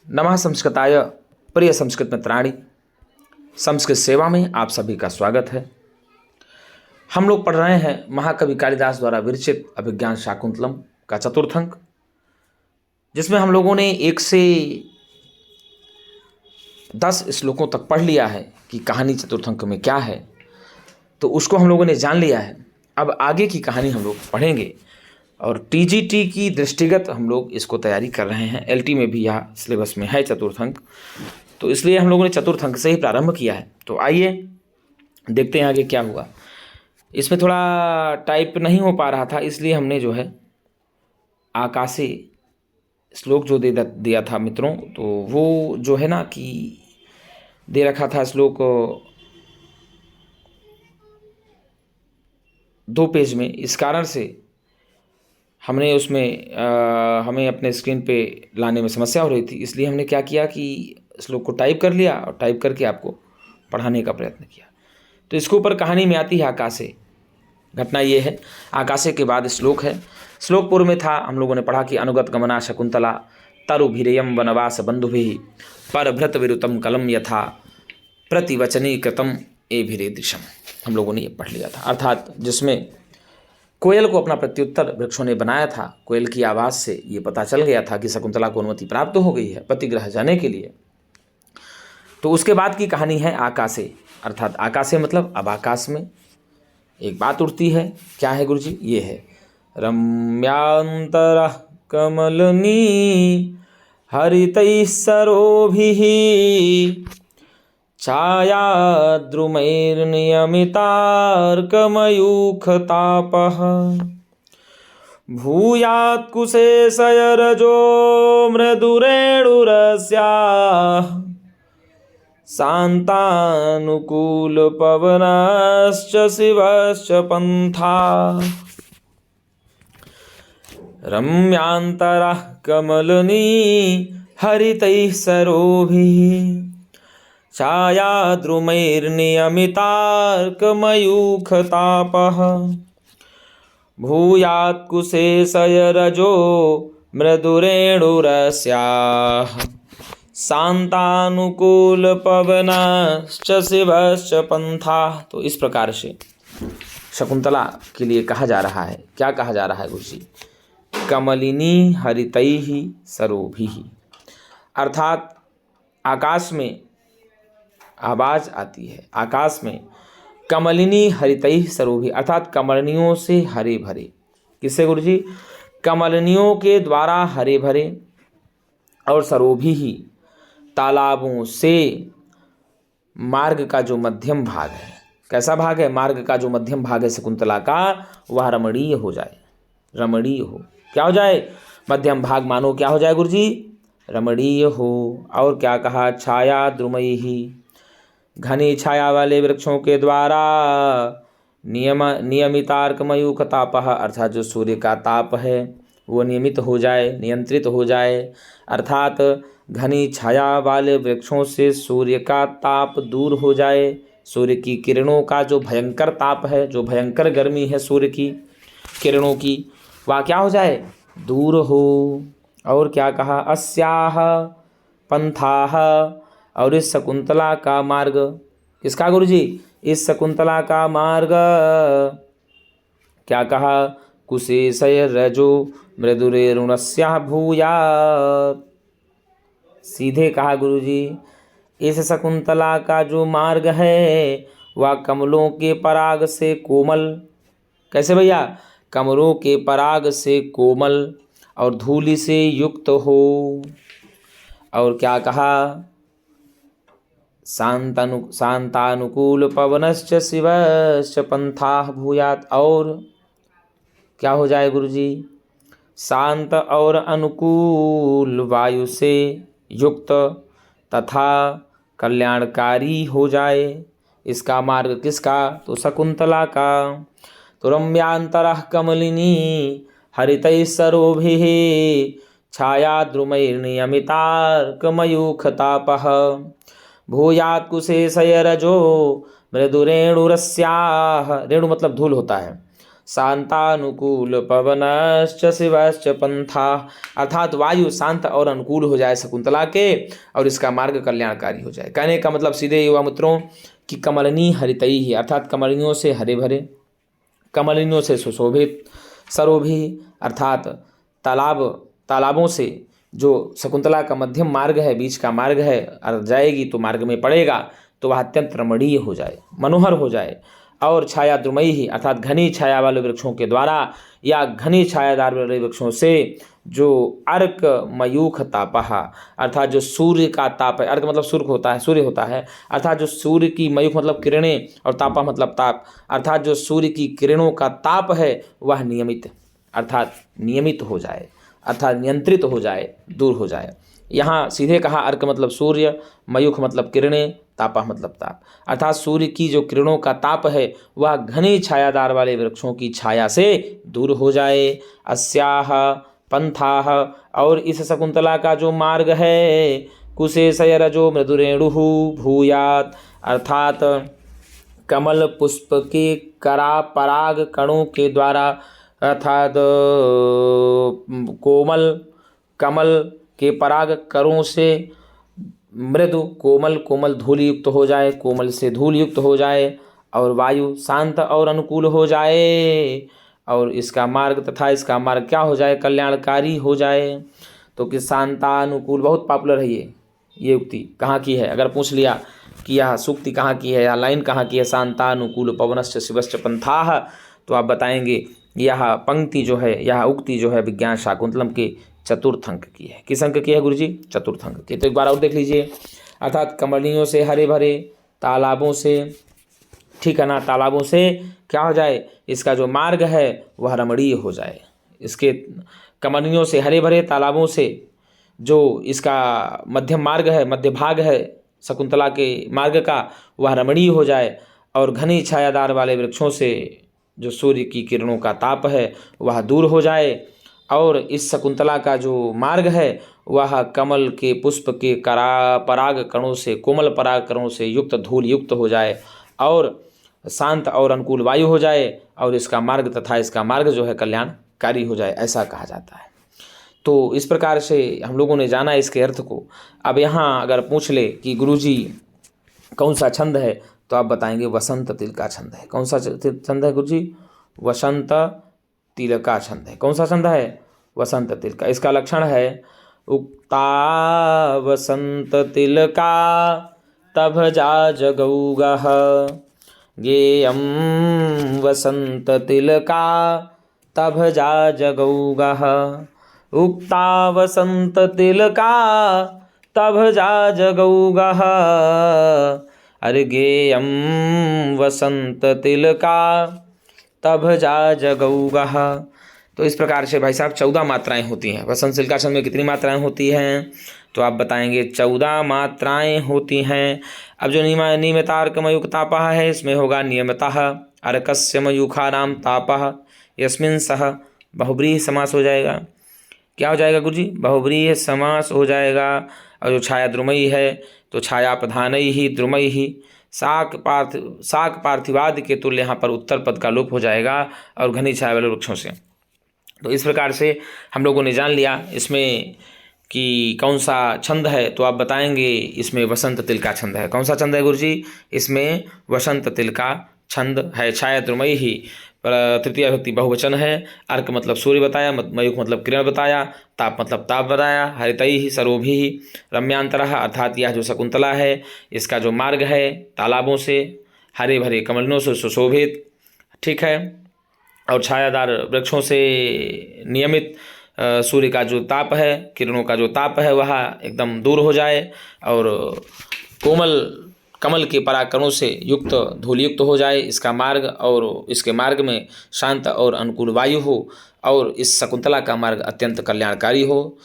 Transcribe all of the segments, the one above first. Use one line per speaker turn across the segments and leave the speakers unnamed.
नमः संस्कृताय प्रिय संस्कृत मित्राणि, संस्कृत सेवा में आप सभी का स्वागत है। हम लोग पढ़ रहे हैं महाकवि कालिदास द्वारा विरचित अभिज्ञान शाकुंतलम का चतुर्थ अंक, जिसमें हम लोगों ने 1 से 10 श्लोकों तक पढ़ लिया है कि कहानी चतुर्थ अंक में क्या है, तो उसको हम लोगों ने जान लिया है। अब आगे की कहानी हम लोग पढ़ेंगे और टीजीटी की दृष्टिगत हम लोग इसको तैयारी कर रहे हैं। एलटी में भी यह सिलेबस में है चतुर्थ अंक, तो इसलिए हम लोगों ने चतुर्थ अंक से ही प्रारंभ किया है। तो आइए देखते हैं आगे क्या हुआ। इसमें थोड़ा टाइप नहीं हो पा रहा था, इसलिए हमने जो है आकाशी श्लोक जो दिया था मित्रों, तो वो जो है ना कि दे रखा था श्लोक 2 पेज में। इस कारण से हमने उसमें हमें अपने स्क्रीन पे लाने में समस्या हो रही थी, इसलिए हमने क्या किया कि श्लोक को टाइप कर लिया और टाइप करके आपको पढ़ाने का प्रयत्न किया। तो इसके ऊपर कहानी में आती है आकाशे। घटना ये है, आकाशे के बाद श्लोक है। श्लोक पूर्व में था, हम लोगों ने पढ़ा कि अनुगत गमना शकुंतला तरुभिरेयम वनवास बंधुभिः परभृत विरुतम कलम यथा प्रतिवचनी कृतम एभिरेदृशम। हम लोगों ने ये पढ़ लिया था, अर्थात जिसमें कोयल को अपना प्रत्युत्तर वृक्षों ने बनाया था। कोयल की आवाज़ से ये पता चल गया था कि शकुंतला को अनुमति प्राप्त हो गई है पतिग्रह जाने के लिए। तो उसके बाद की कहानी है आकाशे, अर्थात आकाशे मतलब अब आकाश में एक बात उठती है। क्या है गुरुजी? ये है रम्यांतरा कमलनी हरितैः सरोभिः छायाद्रुमैर्नियमितार्कमयूखतापः भूयात्कुशेशयरजो मृदुरेणुरस्याः शान्तानुकूलपवनश्च शिवश्च पन्था रम्यांतरः कमलनी हरितैः सरोभिः छायाद्रुमैर्नियमितार्कमयूखतापः भूयात्कुशेशयरजो मृदुरेणुरस्याः शान्तानुकूलपवनश्च शिवश्च पन्था। तो इस प्रकार से शकुंतला के लिए कहा जा रहा है। क्या कहा जा रहा है गुरुजी? कमलिनी हरितैः सरोभिः, अर्थात आकाश में आवाज़ आती है, आकाश में कमलिनी हरितैः सरोभिः, अर्थात कमलनियों से हरे भरे। किससे गुरुजी? कमलनियों के द्वारा हरे भरे और सरोभिः तालाबों से मार्ग का जो मध्यम भाग है। कैसा भाग है? मार्ग का जो मध्यम भाग है शकुंतला का, वह रमणीय हो जाए। रमणीय हो, क्या हो जाए? मध्यम भाग मानो क्या हो जाए गुरुजी? रमणीय हो। और क्या कहा? छाया द्रुमैः, घनी छाया वाले वृक्षों के द्वारा नियमितार्कमयूख तापः, अर्थात जो सूर्य का ताप है वो नियमित हो जाए, नियंत्रित हो जाए। अर्थात घनी छाया वाले वृक्षों से सूर्य का ताप दूर हो जाए। सूर्य की किरणों का जो भयंकर ताप है, जो भयंकर गर्मी है सूर्य की किरणों की, वह क्या हो जाए? दूर हो। और क्या कहा? अस्याः पंथाः, और इस शकुंतला का मार्ग। किसका गुरुजी? इस शकुंतला का मार्ग। क्या कहा? कुशेशयरजो मृदुरेणुरस्याः भूयात्। सीधे कहा गुरुजी, इस शकुंतला का जो मार्ग है वह कमलों के पराग से कोमल। कैसे भैया? कमलों के पराग से कोमल और धूलि से युक्त हो। और क्या कहा? शांतानुकूल पवनश्च शिवश्च पंथाः भूयात्। और क्या हो जाए गुरुजी? शांत और अनुकूल वायु से युक्त तथा कल्याणकारी हो जाए। इसका मार्ग किसका? तो शकुंतला का। तो रम्यांतरः कमलिनी हरितैः सरोभिः छायाद्रुमैर्नियमितार्कमयूखतापः भूयात्कुशेशयरजो मृदुरेणुरस्याः। रेणु मतलब धूल होता है। शांतानुकूल पवनश्च शिवश्च पंथा, अर्थात वायु शांत और अनुकूल हो जाए शकुंतला के और इसका मार्ग कल्याणकारी हो जाए। कहने का मतलब सीधे युवा मित्रों कि कमलिनी हरितई ही, अर्थात कमलिनियों से हरे भरे, कमलिनियों से सुशोभित, सरोभी अर्थात तालाबों से जो शकुंतला का मध्यम मार्ग है, बीच का मार्ग है, और जाएगी तो मार्ग में पड़ेगा तो वह अत्यंत रमणीय हो जाए, मनोहर हो जाए। और छाया द्रुमयी ही, अर्थात घनी छाया वाले वृक्षों के द्वारा या घनी छायादार वाले वृक्षों से जो अर्क मयूख तापह, अर्थात जो सूर्य का ताप है, अर्क मतलब सूर्य होता है, अर्थात जो सूर्य की मयूख मतलब किरणें और तापा मतलब ताप, अर्थात जो सूर्य की किरणों का ताप है वह नियमित हो जाए, अर्थात नियंत्रित हो जाए, दूर हो जाए। यहाँ सीधे कहा अर्क मतलब सूर्य, मयूख मतलब किरणें, तापा मतलब ताप, अर्थात सूर्य की जो किरणों का ताप है वह घनी छायादार वाले वृक्षों की छाया से दूर हो जाए। अस्याह पंथाह, और इस शकुंतला का जो मार्ग है, कुशेशय रजो मृदुरेणु भूयात, अर्थात कमल पुष्प के करा पराग कणों के द्वारा, अर्थात कमल के पराग कणों से मृदु कोमल धूल युक्त हो जाए, कोमल से धूल युक्त हो जाए, और वायु शांत और अनुकूल हो जाए, और इसका मार्ग तथा इसका मार्ग क्या हो जाए, कल्याणकारी हो जाए। तो कि शांतानुकूल बहुत पॉपुलर है ये उक्ति कहाँ की है, अगर पूछ लिया कि यह सूक्ति कहाँ की है या लाइन कहाँ की है, शांतानुकूल पवनश्च शिवश्च पंथाः, तो आप बताएंगे यह पंक्ति जो है, यह उक्ति जो है विज्ञान शाकुंतलम के चतुर्थ अंक की है। किस अंक की है गुरुजी? चतुर्थ अंक की। तो एक बार और देख लीजिए, अर्थात कमलियों से हरे भरे, तालाबों से, ठीक है ना, तालाबों से क्या हो जाए, इसका जो मार्ग है वह रमणीय हो जाए। इसके कमलियों से हरे भरे, तालाबों से जो इसका मध्यम मार्ग है, मध्य भाग है शकुंतला के मार्ग का, वह रमणीय हो जाए, और घनी छायादार वाले वृक्षों से जो सूर्य की किरणों का ताप है वह दूर हो जाए, और इस शकुंतला का जो मार्ग है वह कमल के पुष्प के पराग कणों से, कोमल पराग कणों से युक्त धूल युक्त हो जाए, और शांत और अनुकूल वायु हो जाए, और इसका मार्ग तथा इसका मार्ग जो है कल्याणकारी हो जाए, ऐसा कहा जाता है। तो इस प्रकार से हम लोगों ने जाना इसके अर्थ को। अब यहाँ अगर पूछ ले कि गुरुजी कौन सा छंद है, तो आप बताएंगे वसंत तिल का छंद है। कौन सा छंद है गुरुजी? वसंत तिल का छंद है। कौन सा छंद है? वसंत तिल का। इसका लक्षण है उक्ता वसंत तिल का तभ जा जगौगः, गेयम वसंत तिल का तभ जा जगौगः, उक्ता वसंत तिल का तभ जा जगौगः, अरे गेयम वसंत तिल का तभ जा जगौगः। तो इस प्रकार से भाई साहब 14 मात्राएं होती हैं। वसंत तिल का छंद में कितनी मात्राएं होती हैं? तो आप बताएंगे 14 मात्राएं होती हैं। अब जो नियमितार्कमयुक तापः है, इसमें होगा नियमितः अर्कस्य मयूखानाम तापः, यस्मिन् सह बहुब्रीहि समास हो जाएगा। क्या हो जाएगा गुरुजी? बहुब्रीहि समास हो जाएगा। और जो छाया द्रुमयी है तो छाया प्रधानई ही द्रुमयी ही, शाक पार्थिवाद के तुल्य यहाँ पर उत्तर पद का लोप हो जाएगा, और घनी छाया वाले वृक्षों से। तो इस प्रकार से हम लोगों ने जान लिया इसमें कि कौन सा छंद है। तो आप बताएंगे इसमें वसंत तिल का छंद है। कौन सा छंद है गुरुजी? इसमें वसंत तिल का छंद है। छाया द्रुमयी ही तृतीय विभक्ति बहुवचन है। अर्क मतलब सूर्य बताया, मयूख मतलब किरण बताया, ताप मतलब ताप बताया, हरितई ही सरोभी ही, रम्यांतरः अर्थात यह जो शकुंतला है इसका जो मार्ग है तालाबों से, हरे भरे कमलों से सुशोभित, ठीक है, और छायादार वृक्षों से नियमित, सूर्य का जो ताप है, किरणों का जो ताप है वह एकदम दूर हो जाए, और कमल के परागकणों से युक्त धूल युक्त हो जाए इसका मार्ग, और इसके मार्ग में शांत और अनुकूल वायु हो, और इस शकुंतला का मार्ग अत्यंत कल्याणकारी हो।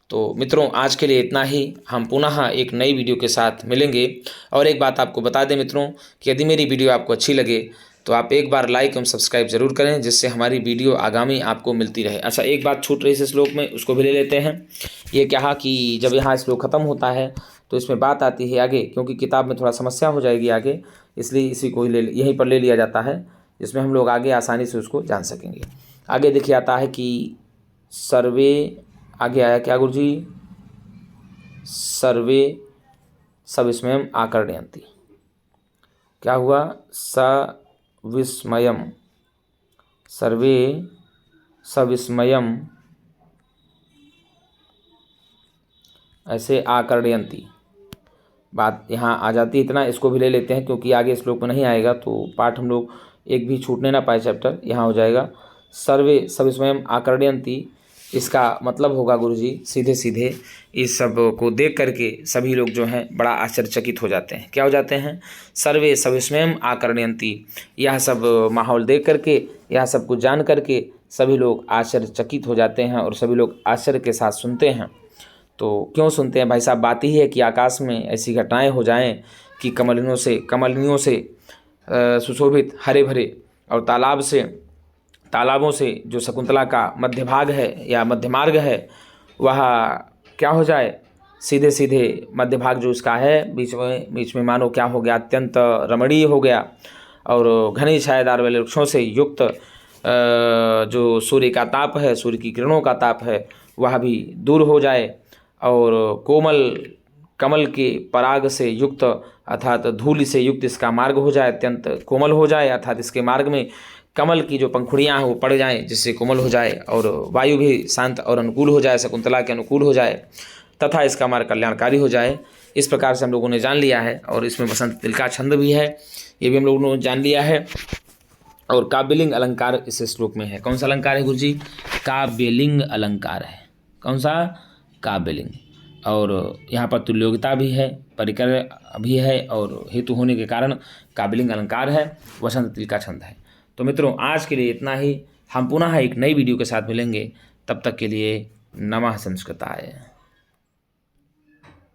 तो मित्रों आज के लिए इतना ही। हम पुनः एक नई वीडियो के साथ मिलेंगे। और एक बात आपको बता दें मित्रों कि यदि मेरी वीडियो आपको अच्छी लगे तो आप एक बार लाइक एवं सब्सक्राइब जरूर करें, जिससे हमारी वीडियो आगामी आपको मिलती रहे। अच्छा, एक बात छूट रही है इस श्लोक में, उसको भी ले लेते हैं। ये क्या कि जब यहाँ श्लोक खत्म होता है तो इसमें बात आती है आगे, क्योंकि किताब में थोड़ा समस्या हो जाएगी आगे, इसलिए इसी को ही यहीं पर ले लिया जाता है जिसमें हम लोग आगे आसानी से उसको जान सकेंगे। आगे देखिए आता है कि सर्वे, आगे आया क्या गुरुजी, सर्वे सविस्मयम् आकर्णयन्ति। क्या हुआ, सविस्मयम्, सर्वे सविस्मयम् ऐसे आकर्णयन्ति, बात यहाँ आ जाती है। इतना इसको भी ले लेते हैं क्योंकि आगे श्लोक में नहीं आएगा तो पाठ हम लोग एक भी छूटने ना पाए, चैप्टर यहाँ हो जाएगा। सर्वे सविस्मयम् आकर्णयन्ति, इसका मतलब होगा गुरुजी सीधे सीधे इस सब को देख करके सभी लोग जो हैं बड़ा आश्चर्यचकित हो जाते हैं। क्या हो जाते हैं, सर्वे सविस्मयम् आकर्णयन्ति, यह सब माहौल देख करके, यह सब कुछ जान करके सभी लोग आश्चर्यचकित हो जाते हैं और सभी लोग आश्चर्य के साथ सुनते हैं। तो क्यों सुनते हैं भाई साहब, बात ही है कि आकाश में ऐसी घटनाएं हो जाएं कि कमलिनियों से सुशोभित हरे भरे और तालाबों से जो शकुंतला का मध्य भाग है या मध्य मार्ग है वह क्या हो जाए, सीधे सीधे मध्य भाग जो उसका है बीच में मानो क्या हो गया, अत्यंत रमणीय हो गया और घनी छायादार वाले वृक्षों से युक्त जो सूर्य का ताप है, सूर्य की किरणों का ताप है वह भी दूर हो जाए और कोमल कमल के पराग से युक्त अर्थात धूलि से युक्त इसका मार्ग हो जाए, अत्यंत कोमल हो जाए, अर्थात इसके मार्ग में कमल की जो पंखुड़ियाँ हैं वो पड़ जाएं जिससे कोमल हो जाए और वायु भी शांत और अनुकूल हो जाए, शकुंतला के अनुकूल हो जाए तथा इसका मार्ग कल्याणकारी हो जाए। इस प्रकार से हम लोगों ने जान लिया है और इसमें बसंत तिल का छंद भी है, ये भी हम लोगों ने जान लिया है। और काव्यलिंग अलंकार इस श्लोक में है। कौन सा अलंकार है गुरुजी, काव्यलिंग अलंकार है। कौन सा, काव्यलिंग। और यहाँ पर तुल्योगिता भी है, परिकर भी है और हेतु होने के कारण काव्यलिंग अलंकार है, वसंत तिल का छंद है। तो मित्रों आज के लिए इतना ही, हम पुनः एक नई वीडियो के साथ मिलेंगे, तब तक के लिए नमः संस्कृताय।